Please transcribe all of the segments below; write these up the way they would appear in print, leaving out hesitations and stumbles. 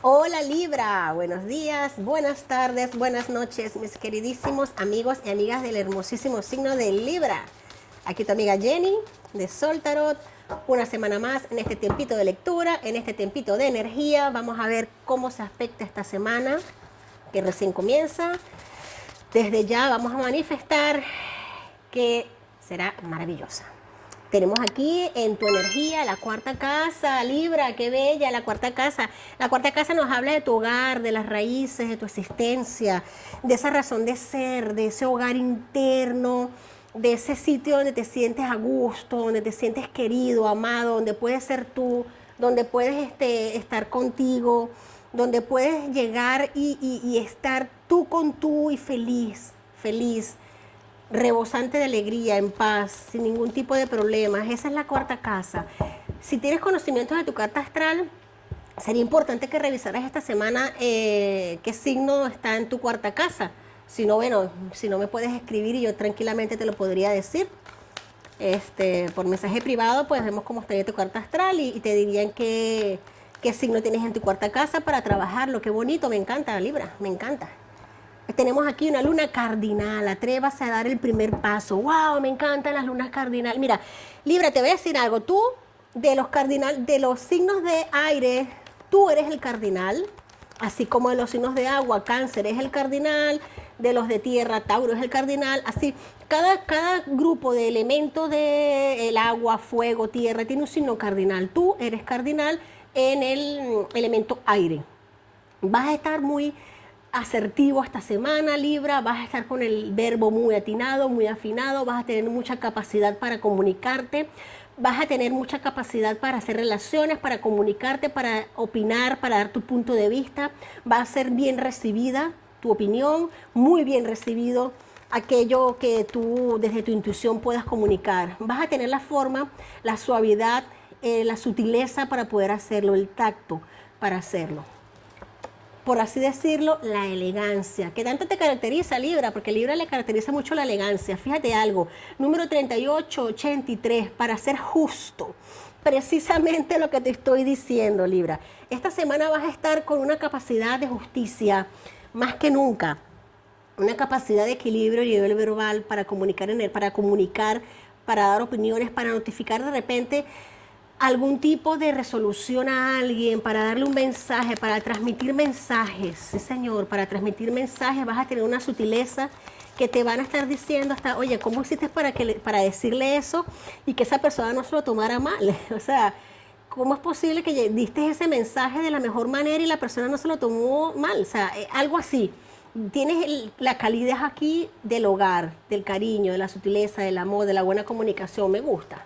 Hola Libra, buenos días, buenas tardes, buenas noches, mis queridísimos amigos y amigas del hermosísimo signo de Libra. Aquí tu amiga Jenny de Sol Tarot, una semana más en este tiempito de lectura, en este tiempito de energía. Vamos a ver cómo se aspecta esta semana que recién comienza. Desde ya vamos a manifestar que será maravillosa. Tenemos aquí en tu energía la cuarta casa, Libra, qué bella la cuarta casa. La cuarta casa nos habla de tu hogar, de las raíces, de tu existencia, de esa razón de ser, de ese hogar interno, de ese sitio donde te sientes a gusto, donde te sientes querido, amado, donde puedes ser tú, donde puedes estar contigo, donde puedes llegar y estar tú con tú y feliz, feliz, rebosante de alegría, en paz, sin ningún tipo de problemas. Esa es la cuarta casa. Si tienes conocimientos de tu carta astral, sería importante que revisaras esta semana qué signo está en tu cuarta casa. Si no, bueno, si no me puedes escribir y yo tranquilamente te lo podría decir. Por mensaje privado, pues vemos cómo estaría tu carta astral y te dirían qué signo tienes en tu cuarta casa para trabajarlo. Qué bonito, me encanta, Libra, me encanta. Tenemos aquí una luna cardinal, atrévase a dar el primer paso. ¡Wow! Me encantan las lunas cardinal. Mira, Libra, te voy a decir algo. Tú, de los signos de aire, tú eres el cardinal, así como de los signos de agua, Cáncer es el cardinal, de los de tierra, Tauro es el cardinal, así. Cada grupo de elementos del agua, fuego, tierra, tiene un signo cardinal. Tú eres cardinal en el elemento aire. Vas a estar muy asertivo esta semana, Libra, vas a estar con el verbo muy atinado, muy afinado, vas a tener mucha capacidad para comunicarte, vas a tener mucha capacidad para hacer relaciones, para comunicarte, para opinar, para dar tu punto de vista. Va a ser bien recibida tu opinión, muy bien recibido aquello que tú desde tu intuición puedas comunicar. Vas a tener la forma, la suavidad, la sutileza para poder hacerlo, el tacto para hacerlo, por así decirlo, la elegancia, que tanto te caracteriza, Libra, porque Libra le caracteriza mucho la elegancia. Fíjate algo, número 3883, para ser justo, precisamente lo que te estoy diciendo, Libra. Esta semana vas a estar con una capacidad de justicia más que nunca, una capacidad de equilibrio a nivel verbal para comunicar, para dar opiniones, para notificar de repente algún tipo de resolución a alguien, para darle un mensaje, para transmitir mensajes. Sí, señor, para transmitir mensajes vas a tener una sutileza que te van a estar diciendo hasta, oye, ¿cómo hiciste para decirle eso y que esa persona no se lo tomara mal? O sea, ¿cómo es posible que diste ese mensaje de la mejor manera y la persona no se lo tomó mal? O sea, algo así. Tienes la calidez aquí del hogar, del cariño, de la sutileza, del amor, de la buena comunicación. Me gusta.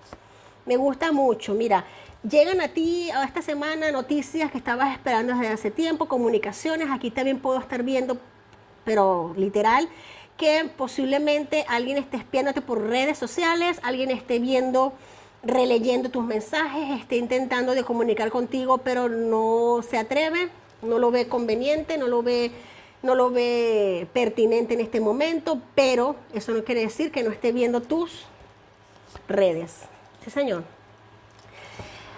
Me gusta mucho. Mira, llegan a ti a esta semana noticias que estabas esperando desde hace tiempo, comunicaciones. Aquí también puedo estar viendo, pero literal, que posiblemente alguien esté espiándote por redes sociales, alguien esté viendo, releyendo tus mensajes, esté intentando de comunicar contigo, pero no se atreve, no lo ve conveniente, no lo ve pertinente en este momento, pero eso no quiere decir que no esté viendo tus redes. Sí, señor.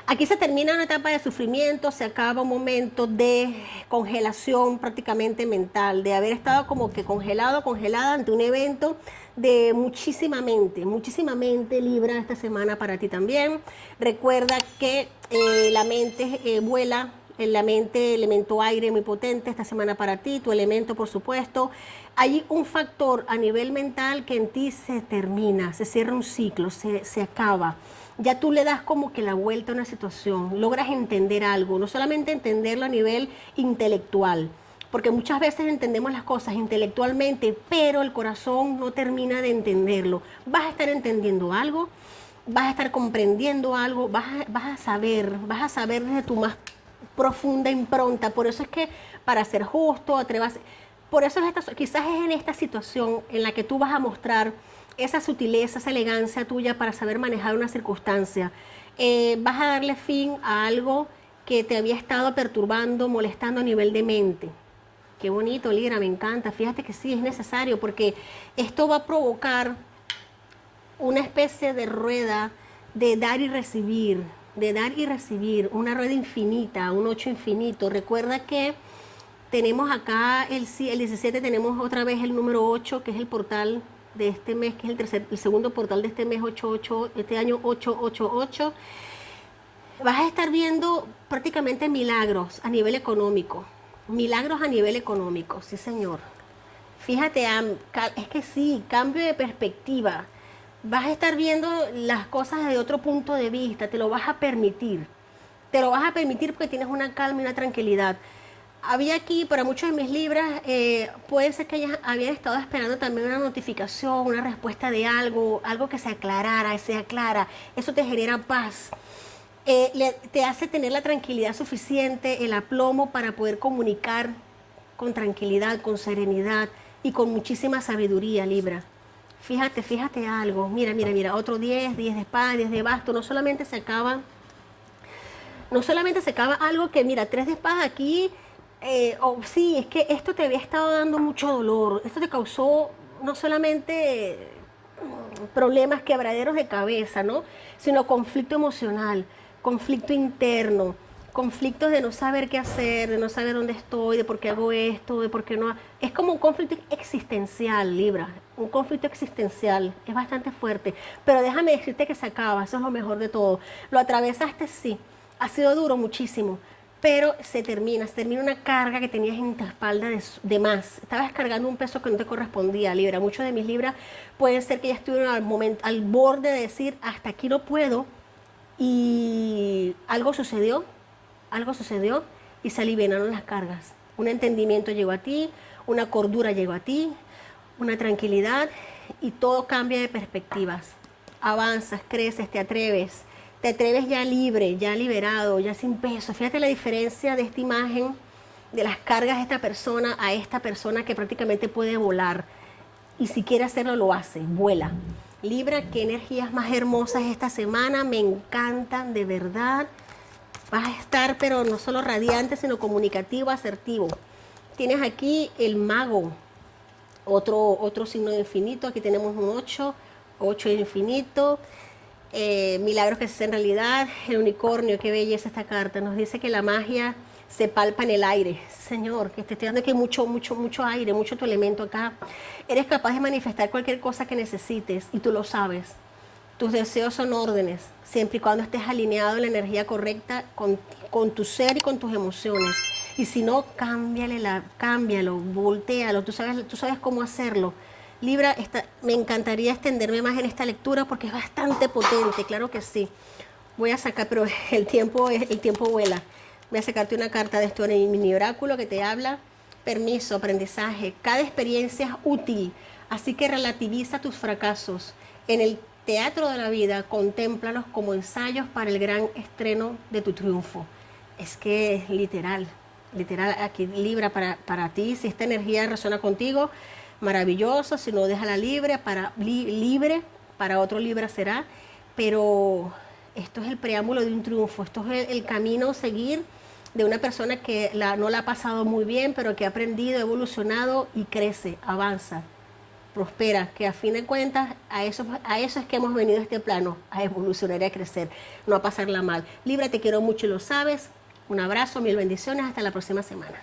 Aquí se termina una etapa de sufrimiento, se acaba un momento de congelación prácticamente mental, de haber estado como que congelado, congelada ante un evento de muchísima mente Libra esta semana para ti también. Recuerda que la mente vuela, la mente, elemento aire muy potente esta semana para ti, tu elemento por supuesto. Hay un factor a nivel mental que en ti se termina, se cierra un ciclo, se acaba. Ya tú le das como que la vuelta a una situación, logras entender algo, no solamente entenderlo a nivel intelectual, porque muchas veces entendemos las cosas intelectualmente, pero el corazón no termina de entenderlo. Vas a estar entendiendo algo, vas a estar comprendiendo algo, vas a saber desde tu más profunda impronta. Por eso es que para ser justo, por eso quizás es en esta situación en la que tú vas a mostrar esa sutileza, esa elegancia tuya para saber manejar una circunstancia. Vas a darle fin a algo que te había estado perturbando, molestando a nivel de mente. Qué bonito, Libra, me encanta. Fíjate que sí, es necesario porque esto va a provocar una especie de rueda de dar y recibir, de dar y recibir, una rueda infinita, un 8 infinito. Recuerda que tenemos acá el 17, tenemos otra vez el número 8, que es el portal de este mes, que es el segundo portal de este mes, 88, este año 888. Vas a estar viendo prácticamente milagros a nivel económico. Milagros a nivel económico, sí señor. Fíjate, es que sí, cambio de perspectiva. Vas a estar viendo las cosas desde otro punto de vista, te lo vas a permitir. Te lo vas a permitir porque tienes una calma y una tranquilidad. Había aquí, para muchos de mis libras, puede ser que habían estado esperando también una notificación, una respuesta de algo, algo que se aclarara, se aclara. Eso te genera paz. Te hace tener la tranquilidad suficiente, el aplomo para poder comunicar con tranquilidad, con serenidad y con muchísima sabiduría, Libra. Fíjate algo. Mira, otro 10 de espada, 10 de basto. No solamente se acaba algo que, mira, 3 de espada aquí. Sí, es que esto te había estado dando mucho dolor. Esto te causó no solamente problemas, quebraderos de cabeza, ¿no? Sino conflicto emocional, conflicto interno, conflictos de no saber qué hacer, de no saber dónde estoy, de por qué hago esto, de por qué no. Es como un conflicto existencial, Libra. Un conflicto existencial. Es bastante fuerte. Pero déjame decirte que se acaba. Eso es lo mejor de todo. Lo atravesaste, sí. Ha sido duro muchísimo. Pero se termina una carga que tenías en tu espalda de más. Estabas cargando un peso que no te correspondía, Libra. Muchos de mis Libras pueden ser que ya estuvieron al borde de decir, hasta aquí no puedo. Y algo sucedió y se aliviaron las cargas. Un entendimiento llegó a ti, una cordura llegó a ti, una tranquilidad y todo cambia de perspectivas. Avanzas, creces, te atreves ya libre, ya liberado, ya sin peso. Fíjate la diferencia de esta imagen, de las cargas de esta persona a esta persona que prácticamente puede volar. Y si quiere hacerlo, lo hace, vuela. Libra, qué energías más hermosas esta semana, me encantan, de verdad. Vas a estar, pero no solo radiante, sino comunicativo, asertivo. Tienes aquí el mago, otro signo de infinito. Aquí tenemos un 8 de infinito. Milagros que se hacen realidad. El unicornio, qué belleza esta carta. Nos dice que la magia se palpa en el aire. Señor, que te estoy dando aquí mucho aire, mucho tu elemento acá. Eres capaz de manifestar cualquier cosa que necesites y tú lo sabes. Tus deseos son órdenes, siempre y cuando estés alineado en la energía correcta con tu ser y con tus emociones. Y si no, cámbialo, voltéalo, tú sabes cómo hacerlo. Libra, me encantaría extenderme más en esta lectura porque es bastante potente, claro que sí. Voy a sacar, pero el tiempo vuela. Voy a sacarte una carta de esto en el mini oráculo que te habla. Permiso, aprendizaje. Cada experiencia es útil, así que relativiza tus fracasos. En el teatro de la vida, contémplalos como ensayos para el gran estreno de tu triunfo. Es que literal, aquí Libra para ti, si esta energía resuena contigo, maravilloso, si no, déjala libre, para otro Libra será, pero esto es el preámbulo de un triunfo, esto es el camino a seguir de una persona que no la ha pasado muy bien, pero que ha aprendido, ha evolucionado y crece, avanza, prospera, que a fin de cuentas a eso es que hemos venido a este plano, a evolucionar y a crecer, no a pasarla mal. Libra, te quiero mucho y lo sabes. Un abrazo, mil bendiciones, hasta la próxima semana.